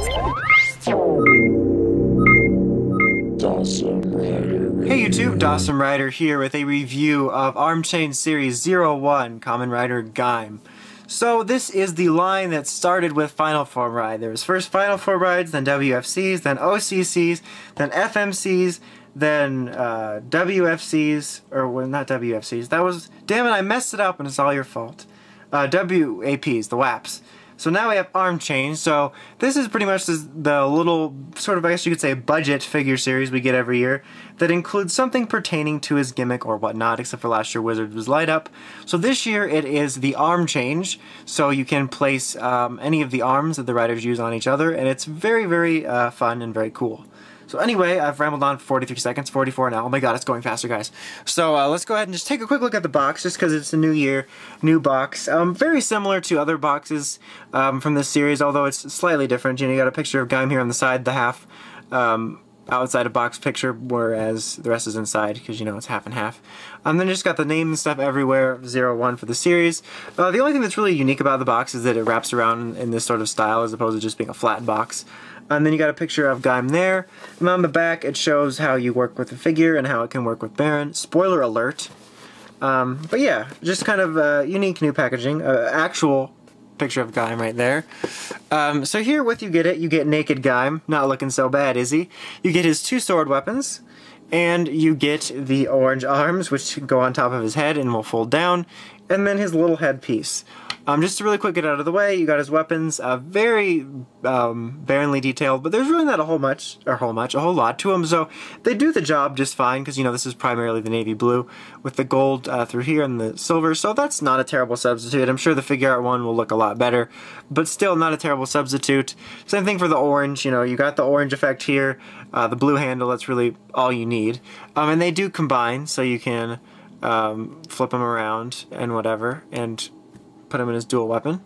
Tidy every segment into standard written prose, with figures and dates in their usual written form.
Hey YouTube, Dawson Rider here with a review of Arm Chain Series 01 Kamen Rider Gaim. So this is the line that started with Final Form Ride. There was first Final Form Rides, then WFCs, then OCCs, then FMCs, then WFCs, or well, not WFCs, that was, damn it, I messed it up and it's all your fault. WAPs, the WAPs. So now we have Arm Chain, so this is pretty much the little, sort of, I guess you could say, budget figure series we get every year that includes something pertaining to his gimmick or whatnot, except for last year Wizard was Light Up. So this year it is the arm change, so you can place any of the arms that the riders use on each other, and it's very, very fun and very cool. So anyway, I've rambled on for 43 seconds, 44 now. Oh my god, it's going faster, guys. So let's go ahead and just take a quick look at the box, just because it's a new year, new box. Very similar to other boxes from this series, although it's slightly different. You know, you got a picture of Gaim here on the side, the half outside a box picture, whereas the rest is inside, because, you know, it's half and half. Then you just got the name and stuff everywhere, 01 for the series. The only thing that's really unique about the box is that it wraps around in this sort of style, as opposed to just being a flat box. And then you got a picture of Gaim there. And on the back it shows how you work with the figure and how it can work with Baron. Spoiler alert. But yeah, just kind of unique new packaging. Actual picture of Gaim right there. So here with you get naked Gaim. Not looking so bad, is he? You get his two sword weapons. And you get the orange arms, which go on top of his head and will fold down. And then his little headpiece. Just to really quick get out of the way, you got his weapons, very barely detailed, but there's really not a whole lot to them, so they do the job just fine, because, you know, this is primarily the navy blue, with the gold through here and the silver, so that's not a terrible substitute. I'm sure the figure art one will look a lot better, but still not a terrible substitute. Same thing for the orange, you know, you got the orange effect here, the blue handle, that's really all you need. And they do combine, so you can flip them around and whatever, and put him in his dual weapon.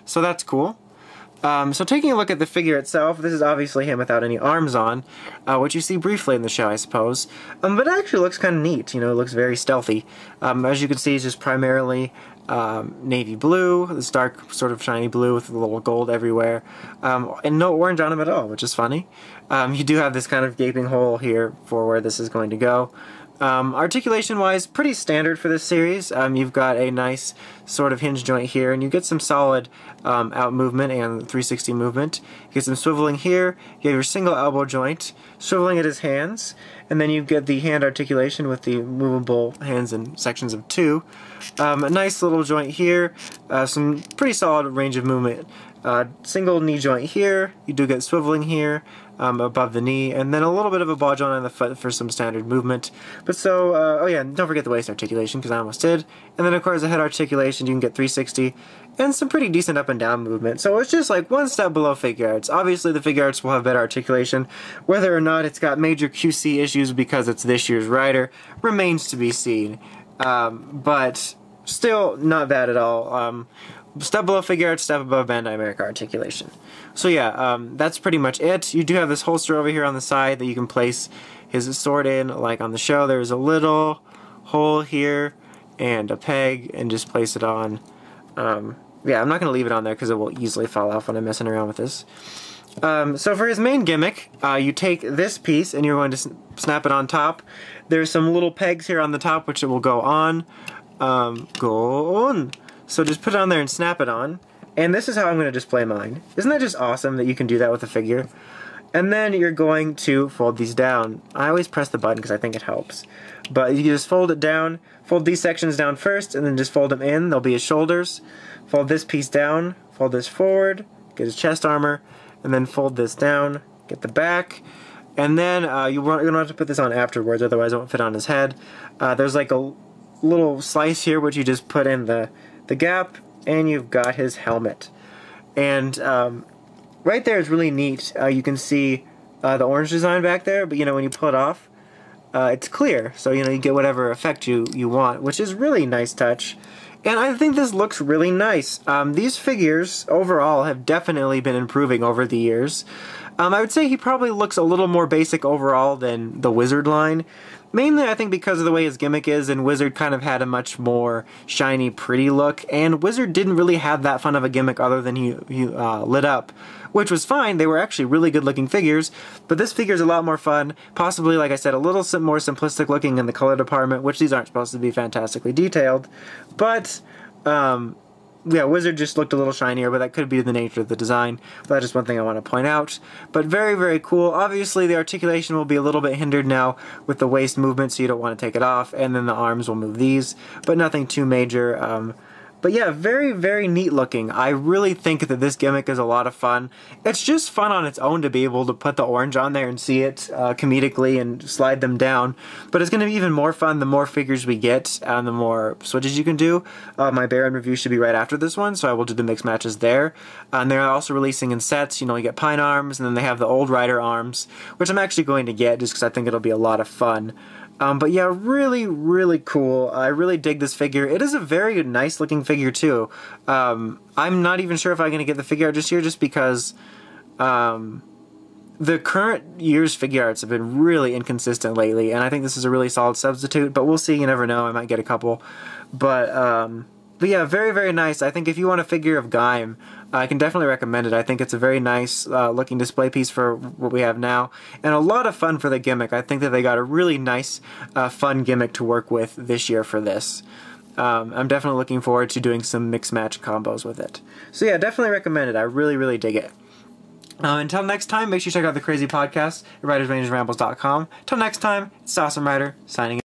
So that's cool. So taking a look at the figure itself, this is obviously him without any arms on, which you see briefly in the show, I suppose. But it actually looks kind of neat, you know, it looks very stealthy. As you can see, it's just primarily navy blue, this dark sort of shiny blue with a little gold everywhere, and no orange on him at all, which is funny. You do have this kind of gaping hole here for where this is going to go. Articulation-wise, pretty standard for this series. You've got a nice sort of hinge joint here, and you get some solid out movement and 360 movement. You get some swiveling here, you have your single elbow joint, swiveling at his hands, and then you get the hand articulation with the movable hands in sections of 2. A nice little joint here, some pretty solid range of movement. Single knee joint here, you do get swiveling here, above the knee, and then a little bit of a ball joint on the foot for some standard movement. But so, oh yeah, and don't forget the waist articulation, because I almost did. And then of course the head articulation, you can get 360, and some pretty decent up and down movement. So it's just like one step below figure arts. Obviously the figure arts will have better articulation. Whether or not it's got major QC issues because it's this year's rider remains to be seen. But still not bad at all. Step below figure arts, step above Bandai America articulation. So yeah, that's pretty much it. You do have this holster over here on the side that you can place his sword in, like on the show. There's a little hole here and a peg, and just place it on. Yeah, I'm not going to leave it on there because it will easily fall off when I'm messing around with this. So for his main gimmick, you take this piece and you're going to snap it on top. There's some little pegs here on the top which it will go on. So just put it on there and snap it on. And this is how I'm going to display mine. Isn't that just awesome that you can do that with a figure? And then you're going to fold these down. I always press the button because I think it helps. But you just fold it down, fold these sections down first, and then just fold them in. They'll be his shoulders. Fold this piece down, fold this forward, get his chest armor, and then fold this down, get the back. And then you're going to have to put this on afterwards, otherwise it won't fit on his head. There's like a little slice here which you just put in the gap, and you've got his helmet. And right there is really neat. You can see the orange design back there, but you know, when you pull it off, it's clear, so you know, you get whatever effect you want, which is really nice touch. And I think this looks really nice. These figures overall have definitely been improving over the years. I would say he probably looks a little more basic overall than the Wizard line. Mainly, I think because of the way his gimmick is, and Wizard kind of had a much more shiny, pretty look, and Wizard didn't really have that fun of a gimmick other than he lit up, which was fine. They were actually really good-looking figures, but this figure's a lot more fun, possibly, like I said, a little more simplistic looking in the color department, which these aren't supposed to be fantastically detailed, but, yeah, Wizard just looked a little shinier, but that could be the nature of the design. But that's just one thing I want to point out. But very, very cool. Obviously, the articulation will be a little bit hindered now with the waist movement, so you don't want to take it off. And then the arms will move these, but nothing too major. But yeah, very, very neat looking. I really think that this gimmick is a lot of fun. It's just fun on its own to be able to put the orange on there and see it comedically and slide them down. But it's going to be even more fun the more figures we get and the more switches you can do. My Baron review should be right after this one, so I will do the mixed matches there. And they're also releasing in sets. You know, you get Pine arms, and then they have the old Rider arms, which I'm actually going to get just because I think it'll be a lot of fun. But yeah, really, really cool. I really dig this figure. It is a very nice looking figure too. I'm not even sure if I'm going to get the figure art just here just because the current year's figure arts have been really inconsistent lately, and I think this is a really solid substitute, but we'll see. You never know. I might get a couple. But yeah, very, very nice. I think if you want a figure of Gaim, I can definitely recommend it. I think it's a very nice looking display piece for what we have now, and a lot of fun for the gimmick. I think that they got a really nice, fun gimmick to work with this year for this. I'm definitely looking forward to doing some mix match combos with it. So yeah, definitely recommend it. I really, really dig it. Until next time, make sure you check out the Crazy Podcast at writersrangersrambles.com. Until next time, it's Awesome Rider, signing out.